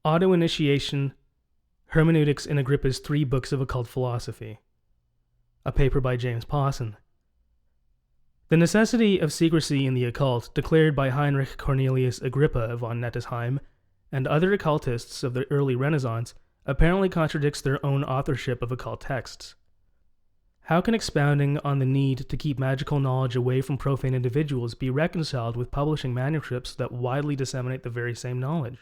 Auto-Initiation, Hermeneutics in Agrippa's 3 Books of Occult Philosophy, a paper by James Pawson. The necessity of secrecy in the occult, declared by Heinrich Cornelius Agrippa von Nettesheim and other occultists of the early Renaissance, apparently contradicts their own authorship of occult texts. How can expounding on the need to keep magical knowledge away from profane individuals be reconciled with publishing manuscripts that widely disseminate the very same knowledge?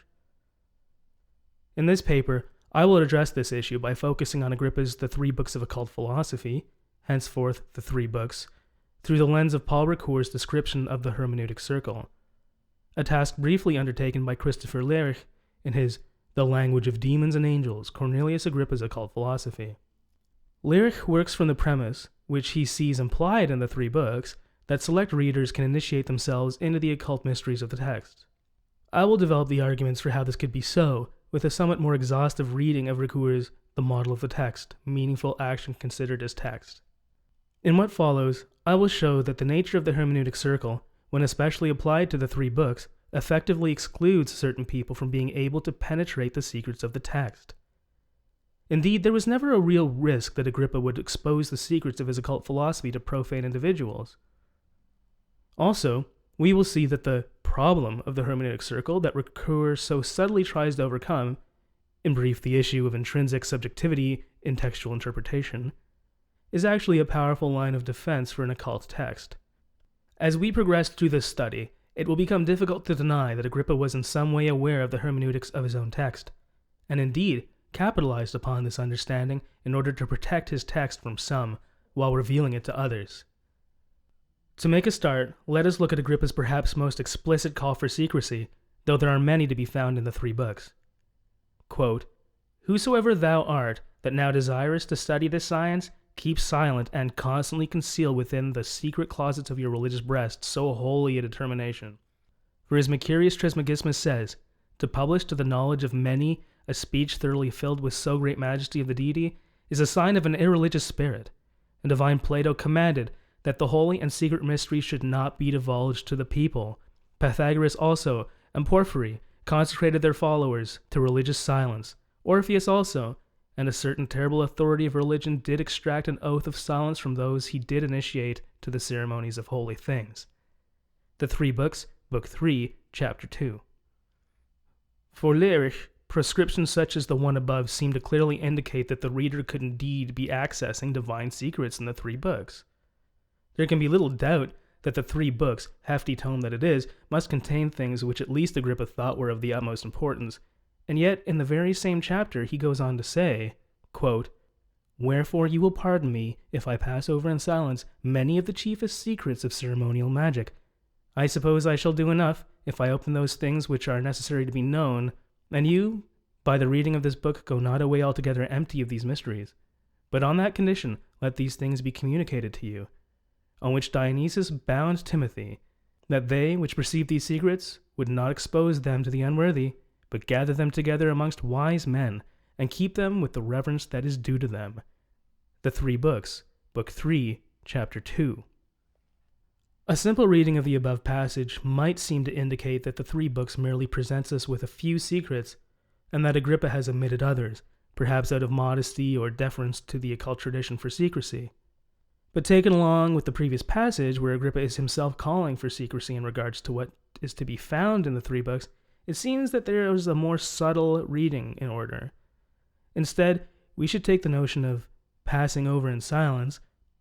In this paper, I will address this issue by focusing on Agrippa's The 3 Books of Occult Philosophy, henceforth the 3 books, through the lens of Paul Ricœur's description of the hermeneutic circle, a task briefly undertaken by Christopher Lehrich in his The Language of Demons and Angels, Cornelius Agrippa's Occult Philosophy. Lehrich works from the premise, which he sees implied in the 3 books, that select readers can initiate themselves into the occult mysteries of the text. I will develop the arguments for how this could be so, with a somewhat more exhaustive reading of Ricœur's The Model of the Text, Meaningful Action Considered as Text. In what follows, I will show that the nature of the hermeneutic circle, when especially applied to the 3 books, effectively excludes certain people from being able to penetrate the secrets of the text. Indeed, there was never a real risk that Agrippa would expose the secrets of his occult philosophy to profane individuals. Also, we will see that the problem of the hermeneutic circle that Ricœur so subtly tries to overcome, in brief the issue of intrinsic subjectivity in textual interpretation, is actually a powerful line of defense for an occult text. As we progress through this study, it will become difficult to deny that Agrippa was in some way aware of the hermeneutics of his own text, and indeed capitalized upon this understanding in order to protect his text from some, while revealing it to others. To make a start, let us look at Agrippa's perhaps most explicit call for secrecy, though there are many to be found in the 3 books. Quote, "Whosoever thou art, that now desirest to study this science, keep silent and constantly conceal within the secret closets of your religious breast so holy a determination. For as Mercurius Trismegismus says, to publish to the knowledge of many a speech thoroughly filled with so great majesty of the deity is a sign of an irreligious spirit, and divine Plato commanded that the holy and secret mysteries should not be divulged to the people. Pythagoras also and Porphyry consecrated their followers to religious silence. Orpheus also, and a certain terrible authority of religion did extract an oath of silence from those he did initiate to the ceremonies of holy things." The 3 books, Book 3, Chapter 2. For Lehrich, prescriptions such as the one above seem to clearly indicate that the reader could indeed be accessing divine secrets in the 3 books. There can be little doubt that the 3 books, hefty tome that it is, must contain things which at least Agrippa thought were of the utmost importance, and yet in the very same chapter he goes on to say, quote, "Wherefore you will pardon me if I pass over in silence many of the chiefest secrets of ceremonial magic. I suppose I shall do enough if I open those things which are necessary to be known, and you, by the reading of this book, go not away altogether empty of these mysteries. But on that condition let these things be communicated to you, on which Dionysius bound Timothy, that they which perceive these secrets would not expose them to the unworthy, but gather them together amongst wise men, and keep them with the reverence that is due to them." The 3 books, Book 3, Chapter 2. A simple reading of the above passage might seem to indicate that the 3 books merely presents us with a few secrets, and that Agrippa has omitted others, perhaps out of modesty or deference to the occult tradition for secrecy. But taken along with the previous passage, where Agrippa is himself calling for secrecy in regards to what is to be found in the 3 books, it seems that there is a more subtle reading in order. Instead, we should take the notion of passing over in silence,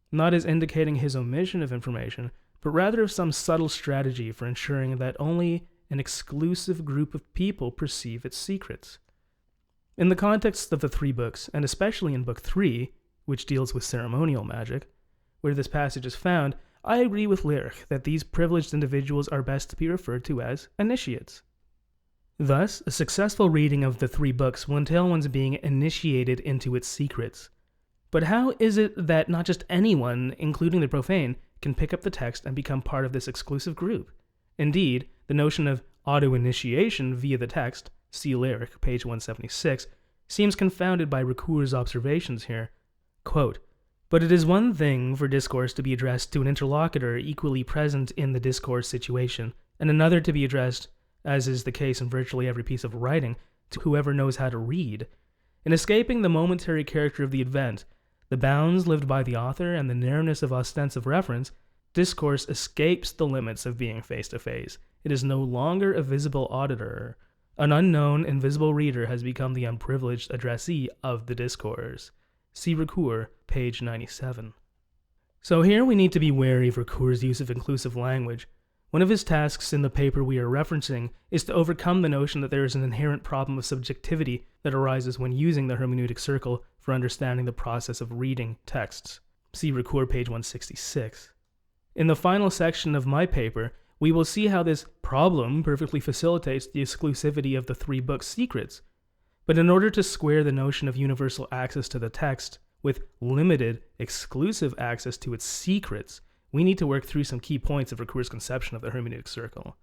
not as indicating his omission of information, but rather of some subtle strategy for ensuring that only an exclusive group of people perceive its secrets. In the context of the 3 books, and especially in Book 3, which deals with ceremonial magic, where this passage is found, I agree with Lehrich that these privileged individuals are best to be referred to as initiates. Thus, a successful reading of the 3 books will entail one's being initiated into its secrets. But how is it that not just anyone, including the profane, can pick up the text and become part of this exclusive group? Indeed, the notion of auto-initiation via the text, see Lehrich, page 176, seems confounded by Ricœur's observations here. Quote, "But it is one thing for discourse to be addressed to an interlocutor equally present in the discourse situation, and another to be addressed, as is the case in virtually every piece of writing, to whoever knows how to read. In escaping the momentary character of the event, the bounds lived by the author, and the narrowness of ostensive reference, discourse escapes the limits of being face-to-face. It is no longer a visible auditor. An unknown, invisible reader has become the unprivileged addressee of the discourse. See Ricœur, page 97. So here we need to be wary of Ricœur's use of inclusive language. One of his tasks in the paper we are referencing is to overcome the notion that there is an inherent problem of subjectivity that arises when using the hermeneutic circle for understanding the process of reading texts. See Ricœur, page 166. In the final section of my paper, we will see how this problem perfectly facilitates the exclusivity of the three books' secrets. But in order to square the notion of universal access to the text with limited, exclusive access to its secrets, we need to work through some key points of Ricœur's conception of the hermeneutic circle.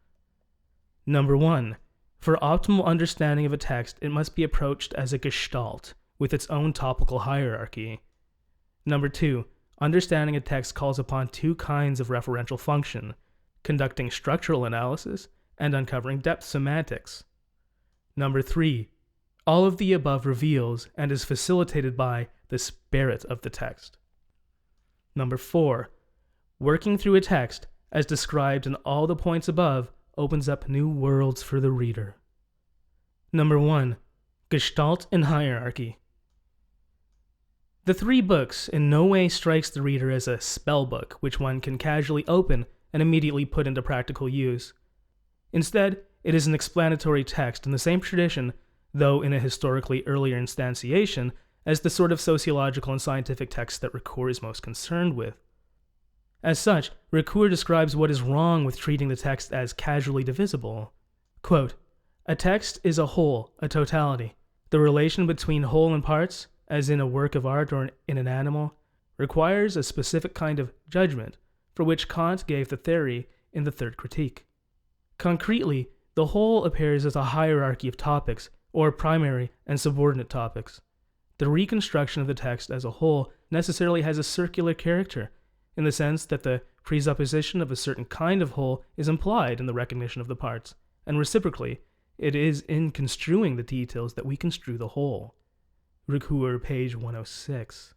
Number 1. For optimal understanding of a text, it must be approached as a gestalt, with its own topical hierarchy. Number 2. Understanding a text calls upon two kinds of referential function: conducting structural analysis and uncovering depth semantics. Number 3. All of the above reveals and is facilitated by the spirit of the text. Number 4. Working through a text, as described in all the points above, opens up new worlds for the reader. Number 1. Gestalt and Hierarchy. The three books in no way strikes the reader as a spell book, which one can casually open and immediately put into practical use. Instead, it is an explanatory text in the same tradition, though in a historically earlier instantiation, as the sort of sociological and scientific text that Ricœur is most concerned with. As such, Ricœur describes what is wrong with treating the text as casually divisible. Quote, "A text is a whole, a totality. The relation between whole and parts, as in a work of art or in an animal, requires a specific kind of judgment, for which Kant gave the theory in the third critique. Concretely, the whole appears as a hierarchy of topics, or primary and subordinate topics. The reconstruction of the text as a whole necessarily has a circular character, in the sense that the presupposition of a certain kind of whole is implied in the recognition of the parts, and reciprocally, it is in construing the details that we construe the whole." Ricœur, page 106.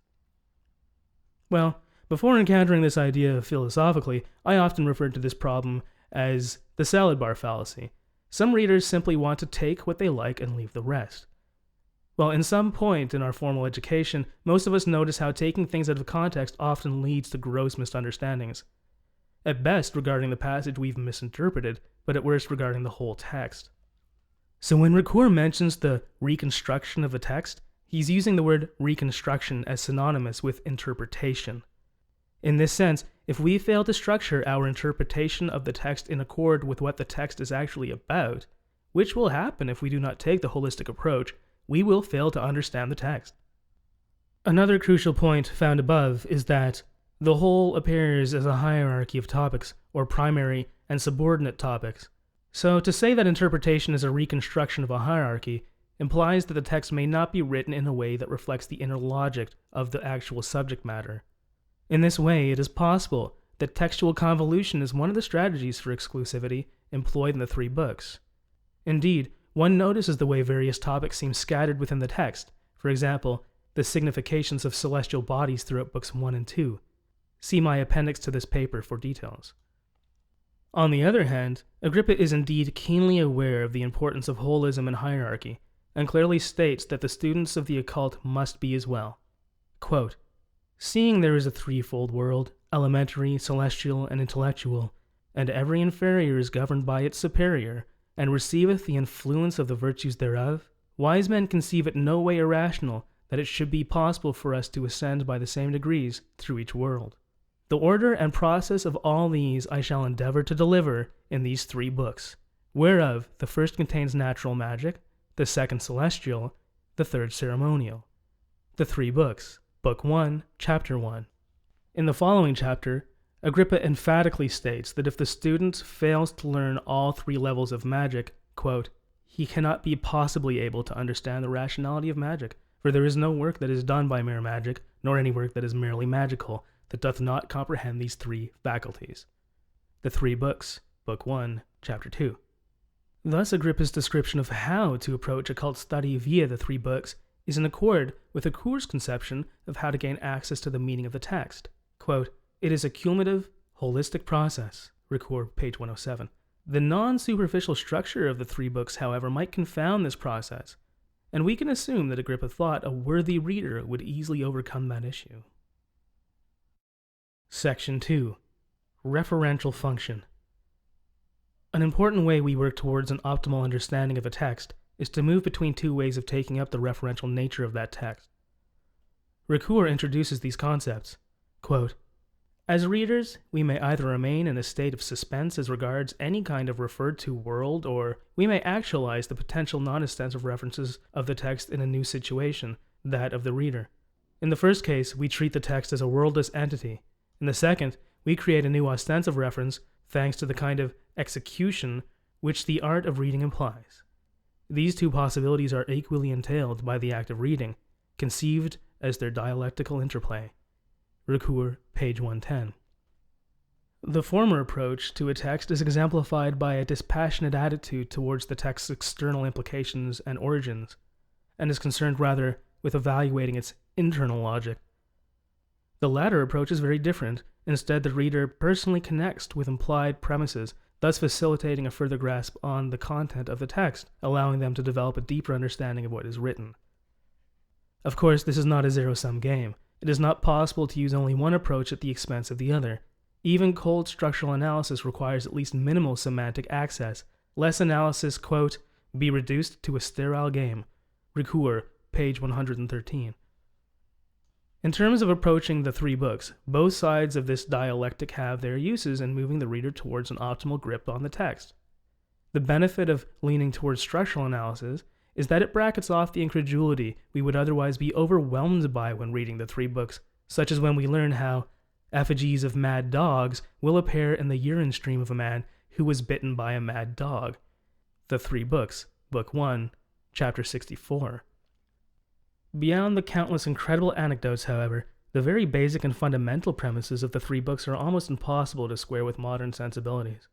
Well, before encountering this idea philosophically, I often referred to this problem as the salad bar fallacy. Some readers simply want to take what they like and leave the rest. Well, in some point in our formal education, most of us notice how taking things out of context often leads to gross misunderstandings. At best regarding the passage we've misinterpreted, but at worst regarding the whole text. So when Ricœur mentions the reconstruction of a text, he's using the word reconstruction as synonymous with interpretation. In this sense, if we fail to structure our interpretation of the text in accord with what the text is actually about, which will happen if we do not take the holistic approach, we will fail to understand the text. Another crucial point found above is that the whole appears as a hierarchy of topics, or primary and subordinate topics. So to say that interpretation is a reconstruction of a hierarchy implies that the text may not be written in a way that reflects the inner logic of the actual subject matter. In this way, it is possible that textual convolution is one of the strategies for exclusivity employed in the three books. Indeed, one notices the way various topics seem scattered within the text, for example, the significations of celestial bodies throughout books 1 and 2. See my appendix to this paper for details. On the other hand, Agrippa is indeed keenly aware of the importance of holism and hierarchy, and clearly states that the students of the occult must be as well. Quote, "Seeing there is a threefold world, elementary, celestial, and intellectual, and every inferior is governed by its superior, and receiveth the influence of the virtues thereof, wise men conceive it no way irrational that it should be possible for us to ascend by the same degrees through each world. The order and process of all these I shall endeavor to deliver in these three books, whereof the first contains natural magic, the second celestial, the third ceremonial. The three books, Book 1, Chapter 1. In the following chapter, Agrippa emphatically states that if the student fails to learn all three levels of magic, quote, he cannot be possibly able to understand the rationality of magic, for there is no work that is done by mere magic, nor any work that is merely magical, that doth not comprehend these three faculties. The three books, Book 1, Chapter 2. Thus, Agrippa's description of how to approach occult study via the three books is in accord with Ricœur's conception of how to gain access to the meaning of the text. Quote, "It is a cumulative, holistic process," Ricœur, page 107. The non-superficial structure of the three books, however, might confound this process, and we can assume that Agrippa thought a worthy reader would easily overcome that issue. Section 2. Referential function. An important way we work towards an optimal understanding of a text is to move between two ways of taking up the referential nature of that text. Ricœur introduces these concepts. Quote, "As readers, we may either remain in a state of suspense as regards any kind of referred to world, or we may actualize the potential non-ostensive references of the text in a new situation, that of the reader. In the first case, we treat the text as a worldless entity. In the second, we create a new ostensive reference thanks to the kind of execution which the art of reading implies. These two possibilities are equally entailed by the act of reading, conceived as their dialectical interplay." Ricœur, page 110. The former approach to a text is exemplified by a dispassionate attitude towards the text's external implications and origins, and is concerned rather with evaluating its internal logic. The latter approach is very different. Instead, the reader personally connects with implied premises, thus facilitating a further grasp on the content of the text, allowing them to develop a deeper understanding of what is written. Of course, this is not a zero-sum game. It is not possible to use only one approach at the expense of the other. Even cold structural analysis requires at least minimal semantic access, lest analysis, quote, "be reduced to a sterile game." Ricœur, page 113. In terms of approaching the three books, both sides of this dialectic have their uses in moving the reader towards an optimal grip on the text. The benefit of leaning towards structural analysis is that it brackets off the incredulity we would otherwise be overwhelmed by when reading the three books, such as when we learn how effigies of mad dogs will appear in the urine stream of a man who was bitten by a mad dog. The Three Books, Book 1, Chapter 64. Beyond the countless incredible anecdotes, however, the very basic and fundamental premises of the three books are almost impossible to square with modern sensibilities.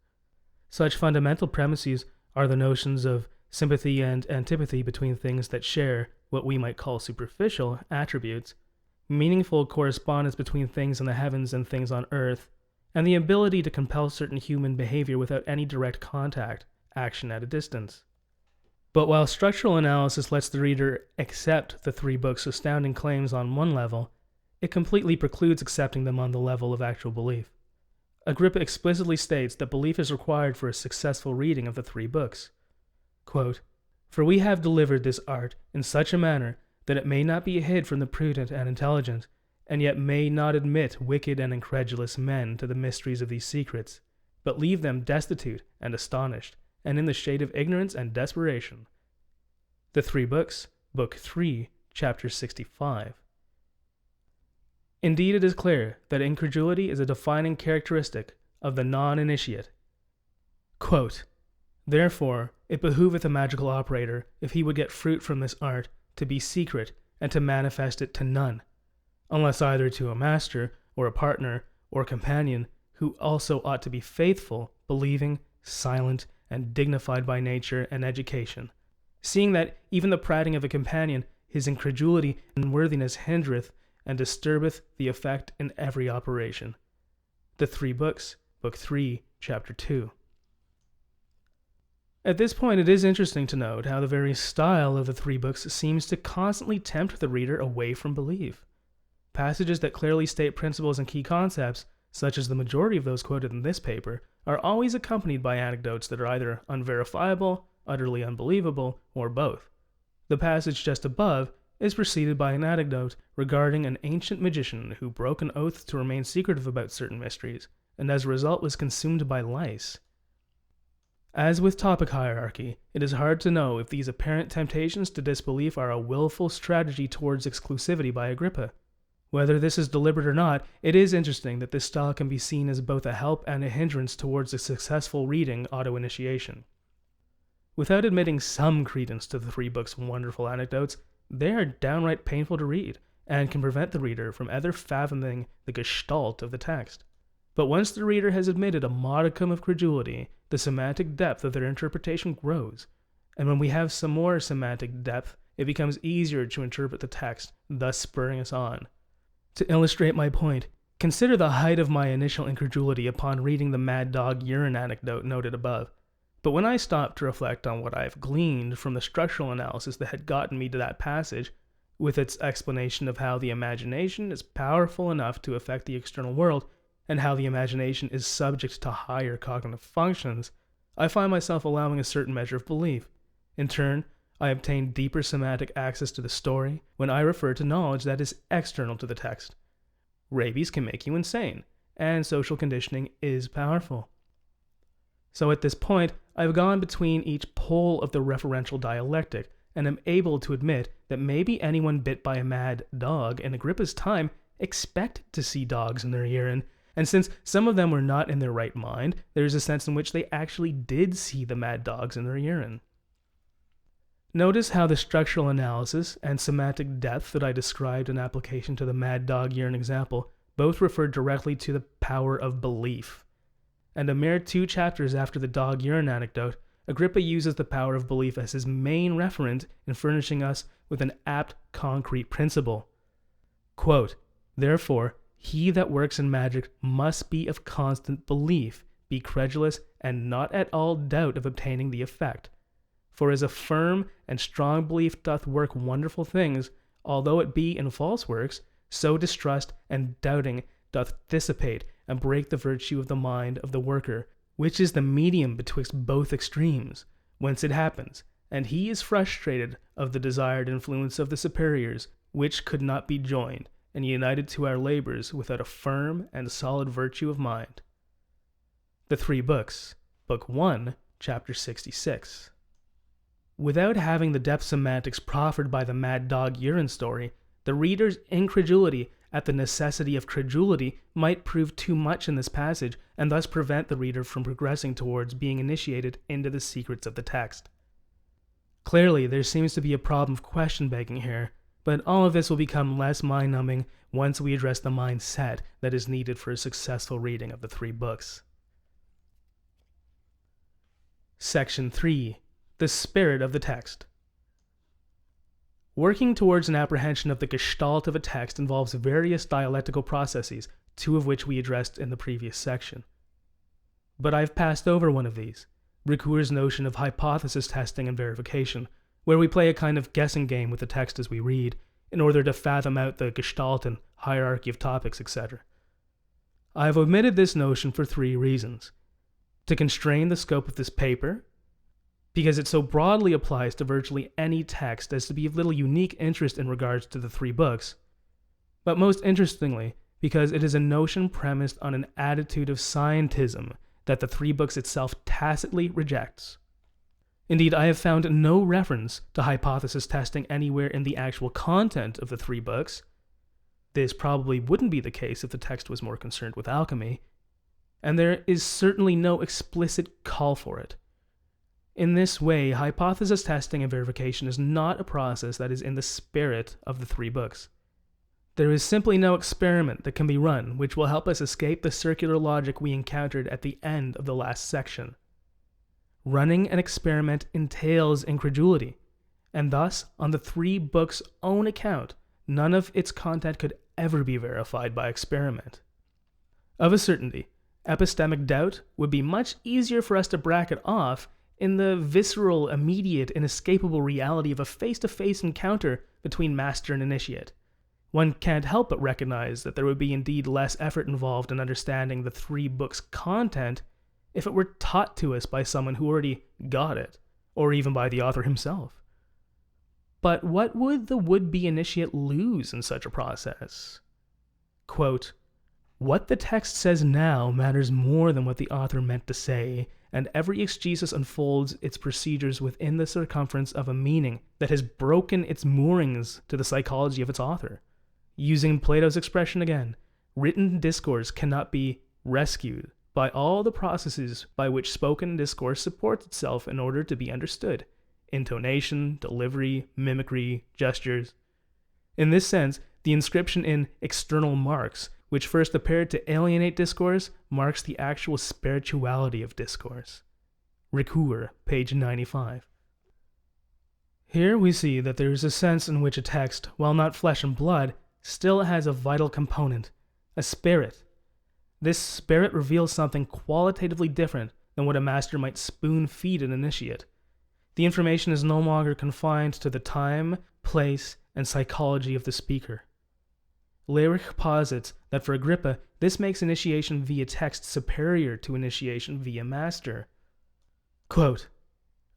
Such fundamental premises are the notions of sympathy and antipathy between things that share what we might call superficial attributes, meaningful correspondence between things in the heavens and things on earth, and the ability to compel certain human behavior without any direct contact, action at a distance. But while structural analysis lets the reader accept the three books' astounding claims on one level, it completely precludes accepting them on the level of actual belief. Agrippa explicitly states that belief is required for a successful reading of the three books. Quote, "For we have delivered this art in such a manner that it may not be hid from the prudent and intelligent, and yet may not admit wicked and incredulous men to the mysteries of these secrets, but leave them destitute and astonished, and in the shade of ignorance and desperation." The Three Books, Book 3, Chapter 65. Indeed, it is clear that incredulity is a defining characteristic of the non-initiate. Quote, "Therefore, it behooveth a magical operator, if he would get fruit from this art, to be secret, and to manifest it to none, unless either to a master, or a partner, or companion, who also ought to be faithful, believing, silent, and dignified by nature and education. Seeing that even the prating of a companion, his incredulity and unworthiness hindereth and disturbeth the effect in every operation." The Three Books, Book 3, Chapter 2. At this point, it is interesting to note how the very style of the three books seems to constantly tempt the reader away from belief. Passages that clearly state principles and key concepts, such as the majority of those quoted in this paper, are always accompanied by anecdotes that are either unverifiable, utterly unbelievable, or both. The passage just above is preceded by an anecdote regarding an ancient magician who broke an oath to remain secretive about certain mysteries, and as a result was consumed by lice. As with topic hierarchy, it is hard to know if these apparent temptations to disbelief are a willful strategy towards exclusivity by Agrippa. Whether this is deliberate or not, it is interesting that this style can be seen as both a help and a hindrance towards a successful reading auto-initiation. Without admitting some credence to the three books' wonderful anecdotes, they are downright painful to read, and can prevent the reader from ever fathoming the gestalt of the text. But once the reader has admitted a modicum of credulity, the semantic depth of their interpretation grows, and when we have some more semantic depth, it becomes easier to interpret the text, thus spurring us on. To illustrate my point, consider the height of my initial incredulity upon reading the mad dog urine anecdote noted above. But when I stopped to reflect on what I've gleaned from the structural analysis that had gotten me to that passage, with its explanation of how the imagination is powerful enough to affect the external world, and how the imagination is subject to higher cognitive functions, I find myself allowing a certain measure of belief. In turn, I obtain deeper semantic access to the story when I refer to knowledge that is external to the text. Rabies can make you insane, and social conditioning is powerful. So at this point, I've gone between each pole of the referential dialectic, and am able to admit that maybe anyone bit by a mad dog in Agrippa's time expected to see dogs in their urine, and since some of them were not in their right mind, there is a sense in which they actually did see the mad dogs in their urine. Notice how the structural analysis and semantic depth that I described in application to the mad dog urine example both refer directly to the power of belief. And a mere 2 chapters after the dog urine anecdote, Agrippa uses the power of belief as his main referent in furnishing us with an apt concrete principle. Quote, "Therefore, he that works in magic must be of constant belief, be credulous, and not at all doubt of obtaining the effect. For as a firm and strong belief doth work wonderful things, although it be in false works, so distrust and doubting doth dissipate and break the virtue of the mind of the worker, which is the medium betwixt both extremes, whence it happens, and he is frustrated of the desired influence of the superiors, which could not be joined and united to our labors without a firm and solid virtue of mind." The 3 books, Book 1, Chapter 66. Without having the depth semantics proffered by the mad dog urine story, the reader's incredulity at the necessity of credulity might prove too much in this passage, and thus prevent the reader from progressing towards being initiated into the secrets of the text. Clearly, there seems to be a problem of question-begging here, but all of this will become less mind-numbing once we address the mindset that is needed for a successful reading of the 3 books. Section 3. The spirit of the text. Working towards an apprehension of the gestalt of a text involves various dialectical processes, 2 of which we addressed in the previous section. But I've passed over one of these, Ricœur's notion of hypothesis testing and verification, where we play a kind of guessing game with the text as we read, in order to fathom out the Gestalt and hierarchy of topics, etc. I have omitted this notion for 3 reasons. To constrain the scope of this paper, because it so broadly applies to virtually any text as to be of little unique interest in regards to the 3 books, but most interestingly, because it is a notion premised on an attitude of scientism that the 3 books itself tacitly rejects. Indeed, I have found no reference to hypothesis testing anywhere in the actual content of the 3 books. This probably wouldn't be the case if the text was more concerned with alchemy, and there is certainly no explicit call for it. In this way, hypothesis testing and verification is not a process that is in the spirit of the 3 books. There is simply no experiment that can be run which will help us escape the circular logic we encountered at the end of the last section. Running an experiment entails incredulity, and thus, on the 3 books' own account, none of its content could ever be verified by experiment. Of a certainty, epistemic doubt would be much easier for us to bracket off in the visceral, immediate, inescapable reality of a face-to-face encounter between master and initiate. One can't help but recognize that there would be indeed less effort involved in understanding the 3 books' content if it were taught to us by someone who already got it, or even by the author himself. But what would the would-be initiate lose in such a process? Quote, "What the text says now matters more than what the author meant to say, and every exegesis unfolds its procedures within the circumference of a meaning that has broken its moorings to the psychology of its author. Using Plato's expression again, written discourse cannot be rescued by all the processes by which spoken discourse supports itself in order to be understood: intonation, delivery, mimicry, gestures. In this sense, the inscription in external marks which first appeared to alienate discourse, marks the actual spirituality of discourse. Ricœur, page 95. Here we see that there is a sense in which a text, while not flesh and blood, still has a vital component, a spirit. This spirit reveals something qualitatively different than what a master might spoon-feed an initiate. The information is no longer confined to the time, place, and psychology of the speaker. Lehrich posits that for Agrippa, this makes initiation via text superior to initiation via master. Quote,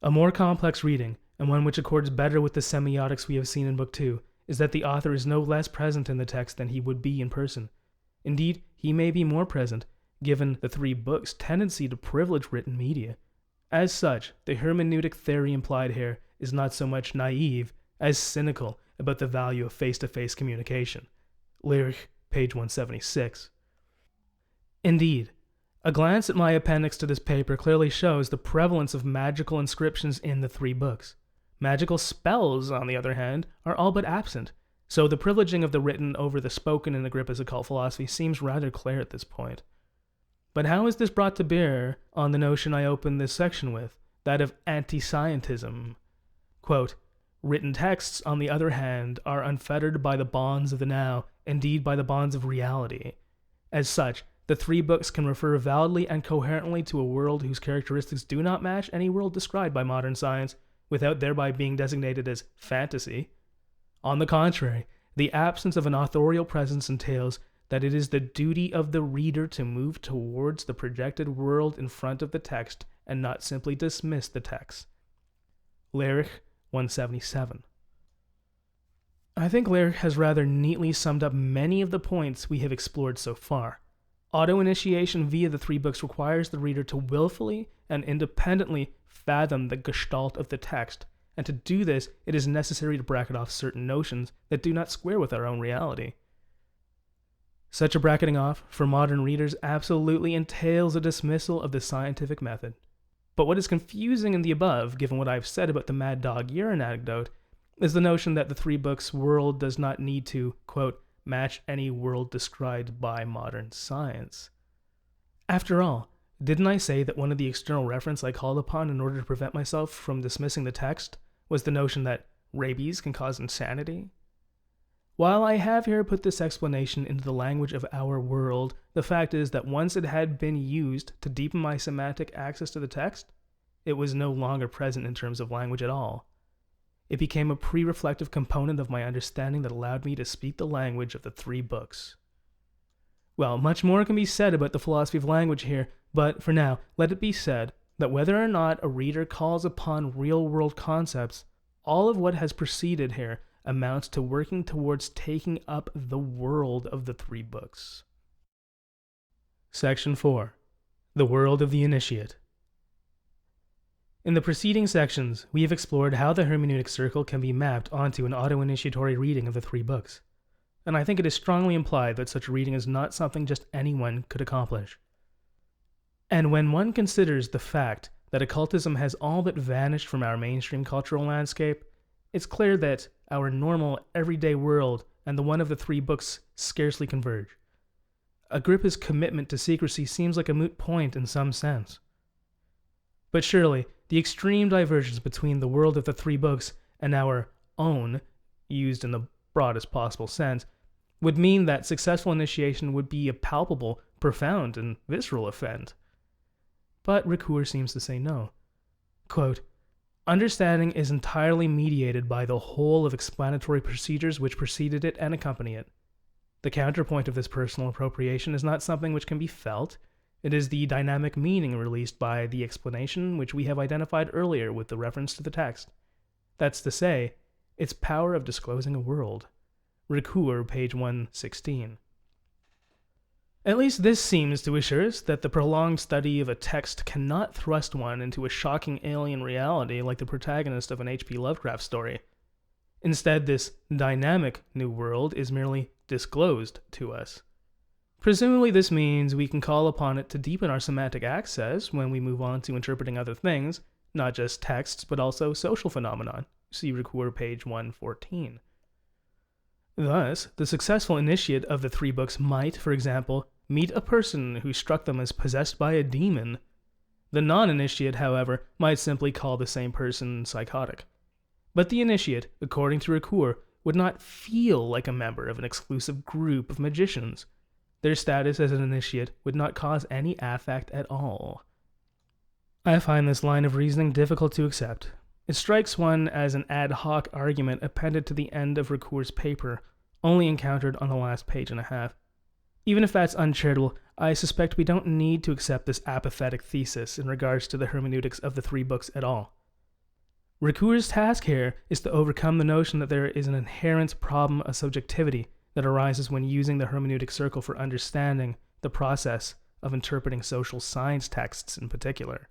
"A more complex reading, and one which accords better with the semiotics we have seen in Book 2, is that the author is no less present in the text than he would be in person. Indeed, he may be more present, given the three books' tendency to privilege written media. As such, the hermeneutic theory implied here is not so much naive as cynical about the value of face-to-face communication." Lehrich, page 176. Indeed, a glance at my appendix to this paper clearly shows the prevalence of magical inscriptions in the three books. Magical spells, on the other hand, are all but absent, so the privileging of the written over the spoken in Agrippa's occult philosophy seems rather clear at this point. But how is this brought to bear on the notion I opened this section with, that of anti-scientism? Quote, "Written texts, on the other hand, are unfettered by the bonds of the now, indeed by the bonds of reality. As such, the three books can refer validly and coherently to a world whose characteristics do not match any world described by modern science, without thereby being designated as fantasy. On the contrary, the absence of an authorial presence entails that it is the duty of the reader to move towards the projected world in front of the text and not simply dismiss the text." Lehrich, 177. I think Lehrich has rather neatly summed up many of the points we have explored so far. Auto-initiation via the three books requires the reader to willfully and independently fathom the gestalt of the text, and to do this it is necessary to bracket off certain notions that do not square with our own reality. Such a bracketing off, for modern readers, absolutely entails a dismissal of the scientific method. But what is confusing in the above, given what I've said about the mad dog urine anecdote, is the notion that the three books' world does not need to, quote, match any world described by modern science. After all, didn't I say that one of the external reference I called upon in order to prevent myself from dismissing the text was the notion that rabies can cause insanity? While I have here put this explanation into the language of our world, the fact is that once it had been used to deepen my semantic access to the text, it was no longer present in terms of language at all. It became a pre-reflective component of my understanding that allowed me to speak the language of the three books. Well, much more can be said about the philosophy of language here, but for now, let it be said that whether or not a reader calls upon real-world concepts, all of what has preceded here amounts to working towards taking up the world of the three books. Section 4. The World of the Initiate. In the preceding sections, we have explored how the hermeneutic circle can be mapped onto an auto-initiatory reading of the three books, and I think it is strongly implied that such a reading is not something just anyone could accomplish. And when one considers the fact that occultism has all but vanished from our mainstream cultural landscape, it's clear that our normal, everyday world and the one of the three books scarcely converge. Agrippa's commitment to secrecy seems like a moot point in some sense. But surely, the extreme divergence between the world of the three books and our own, used in the broadest possible sense, would mean that successful initiation would be a palpable, profound, and visceral offense. But Ricœur seems to say no. Quote, "Understanding is entirely mediated by the whole of explanatory procedures which preceded it and accompany it. The counterpoint of this personal appropriation is not something which can be felt. It is the dynamic meaning released by the explanation which we have identified earlier with the reference to the text. That's to say, its power of disclosing a world." Ricœur, page 116. At least this seems to assure us that the prolonged study of a text cannot thrust one into a shocking alien reality like the protagonist of an H.P. Lovecraft story. Instead, this dynamic new world is merely disclosed to us. Presumably this means we can call upon it to deepen our semantic access when we move on to interpreting other things, not just texts, but also social phenomenon. See Ricœur, page 114. Thus, the successful initiate of the three books might, for example, meet a person who struck them as possessed by a demon. The non-initiate, however, might simply call the same person psychotic. But the initiate, according to Ricœur, would not feel like a member of an exclusive group of magicians. Their status as an initiate would not cause any affect at all. I find this line of reasoning difficult to accept. It strikes one as an ad hoc argument appended to the end of Ricœur's paper, only encountered on the last page and a half. Even if that's uncharitable, I suspect we don't need to accept this apathetic thesis in regards to the hermeneutics of the three books at all. Ricœur's task here is to overcome the notion that there is an inherent problem of subjectivity that arises when using the hermeneutic circle for understanding the process of interpreting social science texts in particular.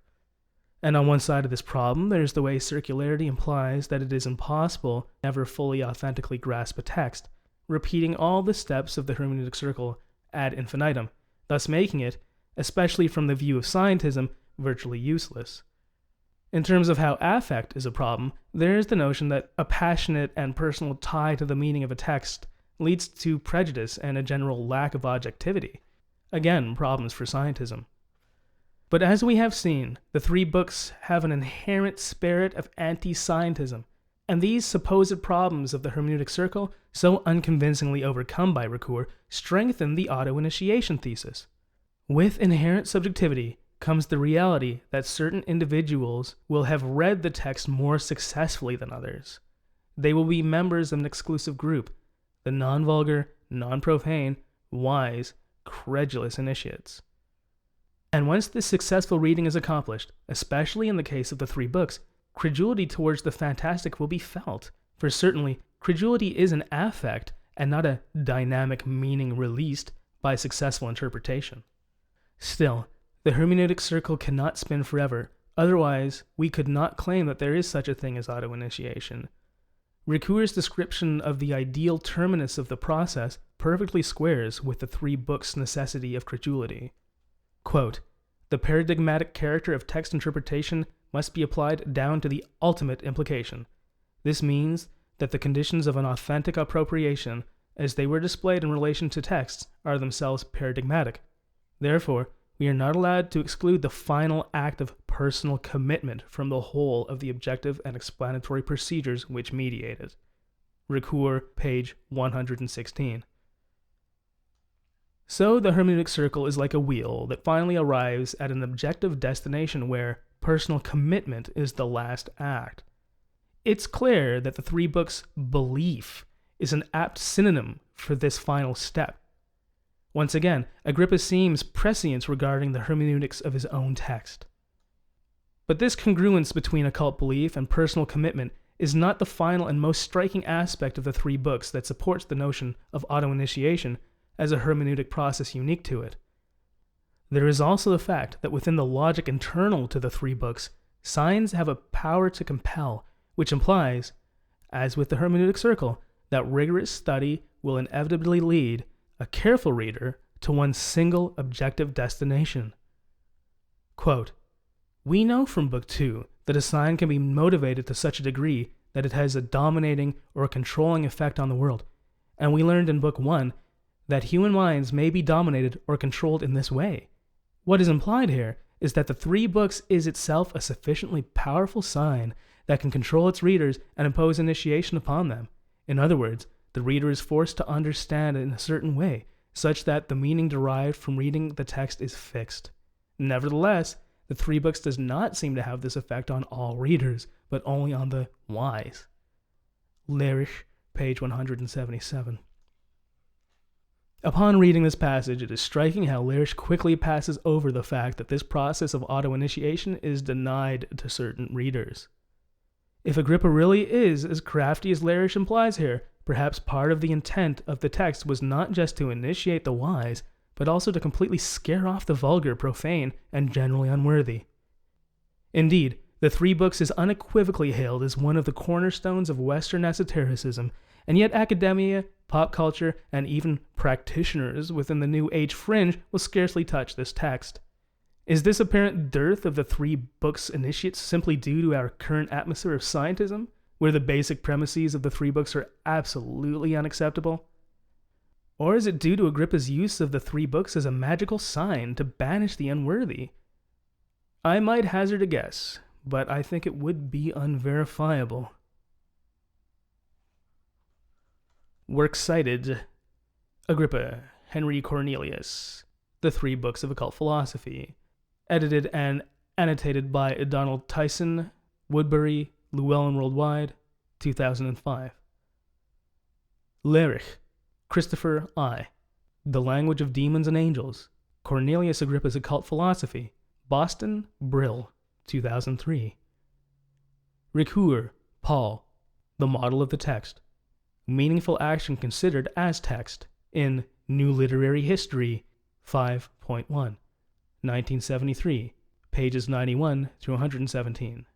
And on one side of this problem, there's the way circularity implies that it is impossible to ever fully authentically grasp a text, repeating all the steps of the hermeneutic circle ad infinitum, thus making it, especially from the view of scientism, virtually useless. In terms of how affect is a problem, there is the notion that a passionate and personal tie to the meaning of a text leads to prejudice and a general lack of objectivity. Again, problems for scientism. But as we have seen, the three books have an inherent spirit of anti-scientism, and these supposed problems of the hermeneutic circle, so unconvincingly overcome by Ricœur, strengthen the auto-initiation thesis. With inherent subjectivity comes the reality that certain individuals will have read the text more successfully than others. They will be members of an exclusive group, the non-vulgar, non-profane, wise, credulous initiates. And once this successful reading is accomplished, especially in the case of the three books, credulity towards the fantastic will be felt, for certainly credulity is an affect and not a dynamic meaning released by successful interpretation. Still, the hermeneutic circle cannot spin forever, otherwise we could not claim that there is such a thing as auto-initiation. Ricœur's description of the ideal terminus of the process perfectly squares with the three books' necessity of credulity. Quote, "The paradigmatic character of text interpretation must be applied down to the ultimate implication. This means that the conditions of an authentic appropriation, as they were displayed in relation to texts, are themselves paradigmatic. Therefore, we are not allowed to exclude the final act of personal commitment from the whole of the objective and explanatory procedures which mediate it." Ricœur, page 116. So the hermeneutic circle is like a wheel that finally arrives at an objective destination where personal commitment is the last act. It's clear that the three books' belief is an apt synonym for this final step. Once again, Agrippa seems prescient regarding the hermeneutics of his own text. But this congruence between occult belief and personal commitment is not the final and most striking aspect of the three books that supports the notion of auto-initiation as a hermeneutic process unique to it. There is also the fact that within the logic internal to the three books, signs have a power to compel, which implies, as with the hermeneutic circle, that rigorous study will inevitably lead a careful reader to one single objective destination. Quote, "We know from Book 2 that a sign can be motivated to such a degree that it has a dominating or a controlling effect on the world, and we learned in Book 1 that human minds may be dominated or controlled in this way. What is implied here is that the three books is itself a sufficiently powerful sign that can control its readers and impose initiation upon them. In other words, the reader is forced to understand it in a certain way, such that the meaning derived from reading the text is fixed. Nevertheless, the three books does not seem to have this effect on all readers, but only on the wise." Lehrich, page 177. Upon reading this passage, it is striking how Lehrich quickly passes over the fact that this process of auto-initiation is denied to certain readers. If Agrippa really is as crafty as Lehrich implies here, perhaps part of the intent of the text was not just to initiate the wise, but also to completely scare off the vulgar, profane, and generally unworthy. Indeed, the three books is unequivocally hailed as one of the cornerstones of Western esotericism, and yet academia, pop culture, and even practitioners within the New Age fringe will scarcely touch this text. Is this apparent dearth of the three books' initiates simply due to our current atmosphere of scientism, where the basic premises of the three books are absolutely unacceptable? Or is it due to Agrippa's use of the three books as a magical sign to banish the unworthy? I might hazard a guess, but I think it would be unverifiable. Works cited: Agrippa, Henry Cornelius, The Three Books of Occult Philosophy, edited and annotated by Donald Tyson, Woodbury, Llewellyn Worldwide, 2005. Lehrich, Christopher I. The Language of Demons and Angels, Cornelius Agrippa's Occult Philosophy, Boston, Brill, 2003. Ricœur, Paul. The Model of the Text. Meaningful Action Considered as Text in New Literary History 5.1, 1973, pages 91 through 117.